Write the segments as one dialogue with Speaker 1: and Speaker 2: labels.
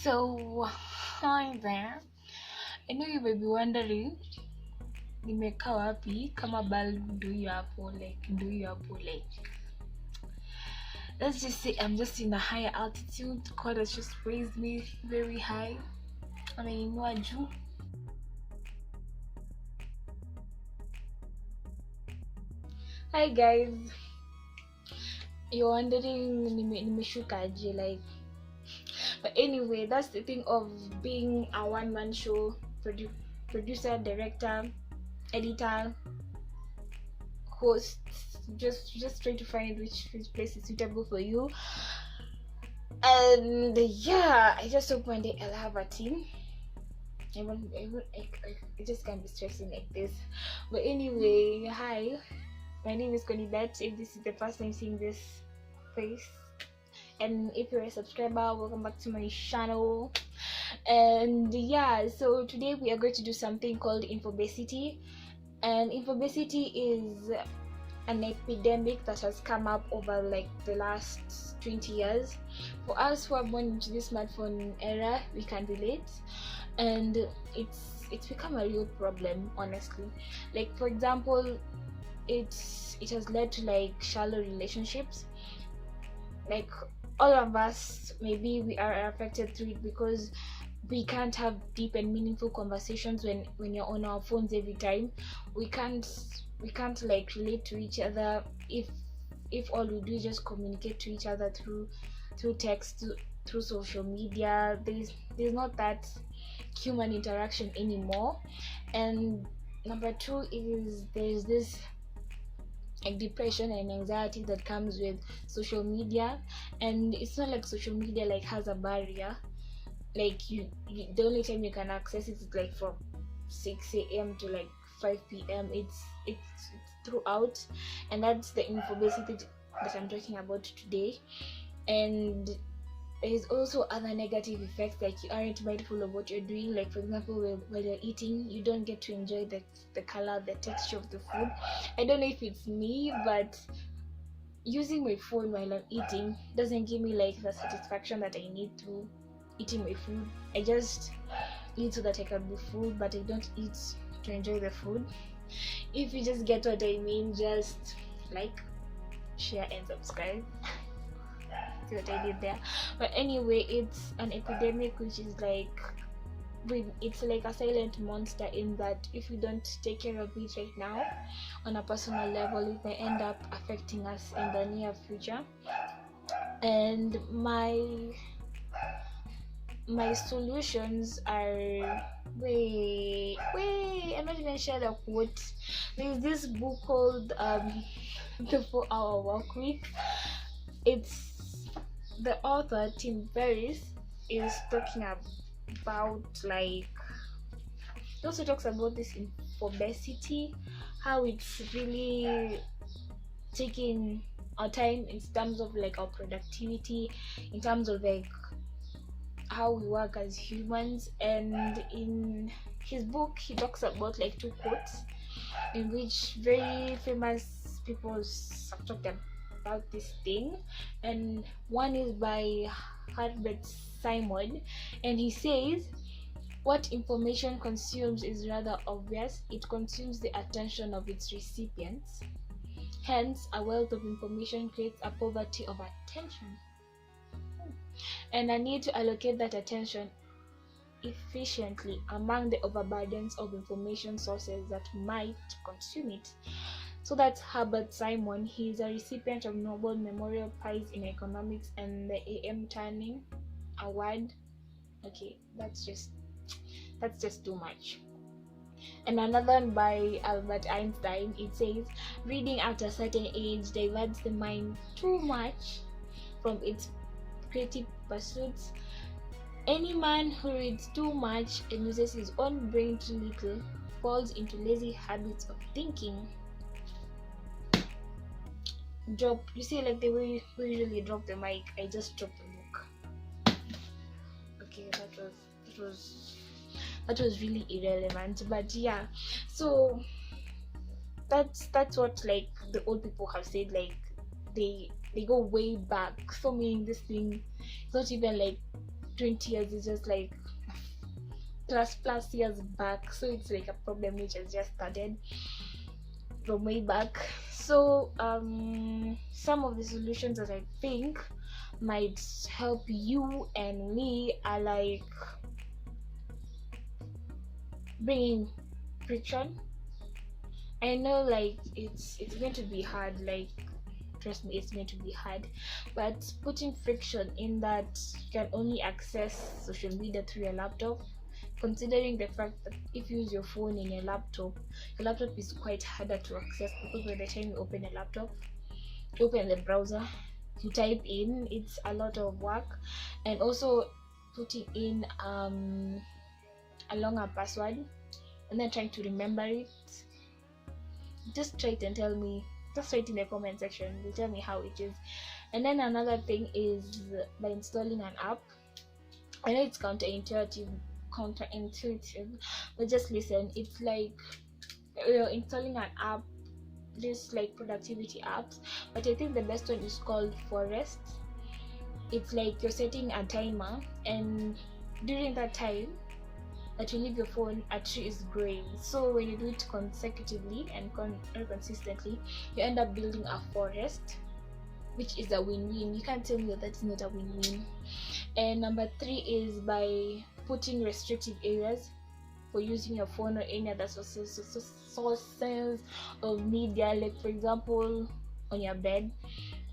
Speaker 1: So, hi there. I know you may be wondering, nimekaa wapi kama bulb ndio hapo like let's just say I'm just in a higher altitude. God has just raised me very high. Ameinua juu. Hi guys. You're wondering nimeshuka aje like. But anyway, that's the thing of being a one-man show producer, director, editor, host. Just try to find which place is suitable for you. And yeah, I just hope one day I'll have a team. I just can't be stressing like this. But anyway, hi, my name is Conibet. If this is the first time seeing this face, and if you're a subscriber, welcome back to my channel. And yeah, so today we are going to do something called infobesity. And infobesity is an epidemic that has come up over like the last 20 years. For us who are born into this smartphone era, we can relate, and it's become a real problem, honestly. Like, for example, it has led to like shallow relationships. Like, all of us, maybe we are affected through it because we can't have deep and meaningful conversations when you're on our phones every time. We can't like relate to each other if all we do is just communicate to each other through text, through social media. There's not that human interaction anymore. And number two is there's this like depression and anxiety that comes with social media. And it's not like social media like has a barrier. Like you the only time you can access it is like from 6 a.m. to like 5 p.m. It's throughout, and that's the infobesity that I'm talking about today. And there's also other negative effects, like you aren't mindful of what you're doing. Like, for example, while you're eating, you don't get to enjoy the color, the texture of the food. I don't know if it's me, but using my phone while I'm eating doesn't give me like the satisfaction that I need through eating my food. I just eat so that I can be full, but I don't eat to enjoy the food. If you just get what I mean, just like, share and subscribe. See what I did there? But anyway, it's an epidemic which is like, it's like a silent monster, in that if we don't take care of it right now on a personal level, it may end up affecting us in the near future. And my solutions are I'm not even sure the quote. There's this book called The 4-Hour Work Week. It's the author Tim Ferriss is talking about, like, he also talks about this infobesity, how it's really taking our time in terms of like our productivity, in terms of like how we work as humans. And in his book he talks about like two quotes in which very famous people have talked about this thing, and one is by Herbert Simon, and he says, "What information consumes is rather obvious. It consumes the attention of its recipients. Hence, a wealth of information creates a poverty of attention, and a need to allocate that attention efficiently among the overburdens of information sources that might consume it." So that's Herbert Simon. He is a recipient of Nobel Memorial Prize in Economics and the A.M. Turing Award. Okay, that's just too much. And another one by Albert Einstein. It says, "Reading at a certain age diverts the mind too much from its creative pursuits. Any man who reads too much and uses his own brain too little falls into lazy habits of thinking." You see, like the way we usually drop the mic, I just dropped the book. Okay, that was really irrelevant, but yeah. So that's what like the old people have said. Like, they go way back. So meaning this thing, it's not even like 20 years is just like plus years back, so it's like a problem which has just started from way back. So some of the solutions that I think might help you and me are like bringing friction. I know like it's going to be hard, like trust me, it's going to be hard, but putting friction in that you can only access social media through your laptop, considering the fact that if you use your phone in your laptop is quite harder to access, because by the time you open a laptop, you open the browser, you type in, it's a lot of work. And also putting in a longer password and then trying to remember it. Just try it and tell me, just write in the comment section, you tell me how it is. And then another thing is by installing an app. I know it's counterintuitive, but just listen. It's like you're installing an app, just like productivity apps, but I think the best one is called Forest. It's like you're setting a timer, and during that time that you leave your phone, a tree is growing. So when you do it consecutively and consistently, you end up building a forest, which is a win-win. You can't tell me that that's not a win-win. And number 3 is by putting restrictive areas for using your phone or any other sources of media. Like for example, on your bed,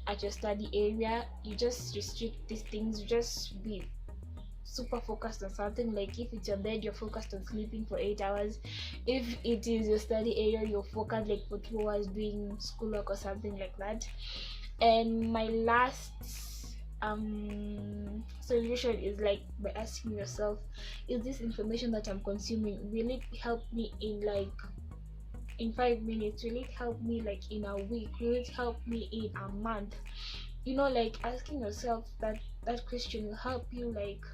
Speaker 1: at your study area, you just restrict these things. You just be super focused on something. Like if it's your bed, you're focused on sleeping for 8 hours. If it is your study area, you're focused like for 2 hours doing schoolwork or something like that. And my last solution is like by asking yourself, is this information that I'm consuming, will it help me in 5 minutes? Will it help me like in a week? Will it help me in a month? You know, like asking yourself that question will help you like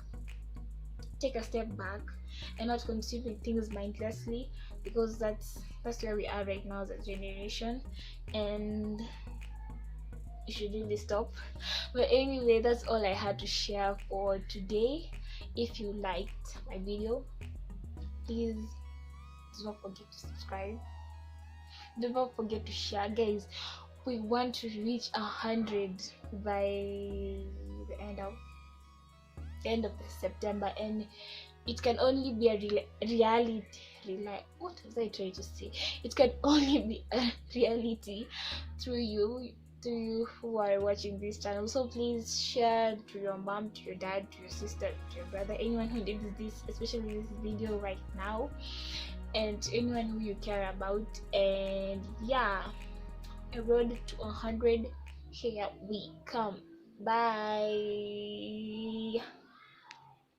Speaker 1: take a step back and not consuming things mindlessly, because that's where we are right now as a generation, and you should really stop. But anyway, that's all I had to share for today. If you liked my video, please do not forget to subscribe, do not forget to share, guys. We want to reach 100 by the end of September, and it can only be a reality. What was I trying to say? It can only be a reality through you who are watching this channel. So please share to your mom, to your dad, to your sister, to your brother, anyone who needs this, especially this video right now, and anyone who you care about. And yeah, a road to 100, here we come. Bye.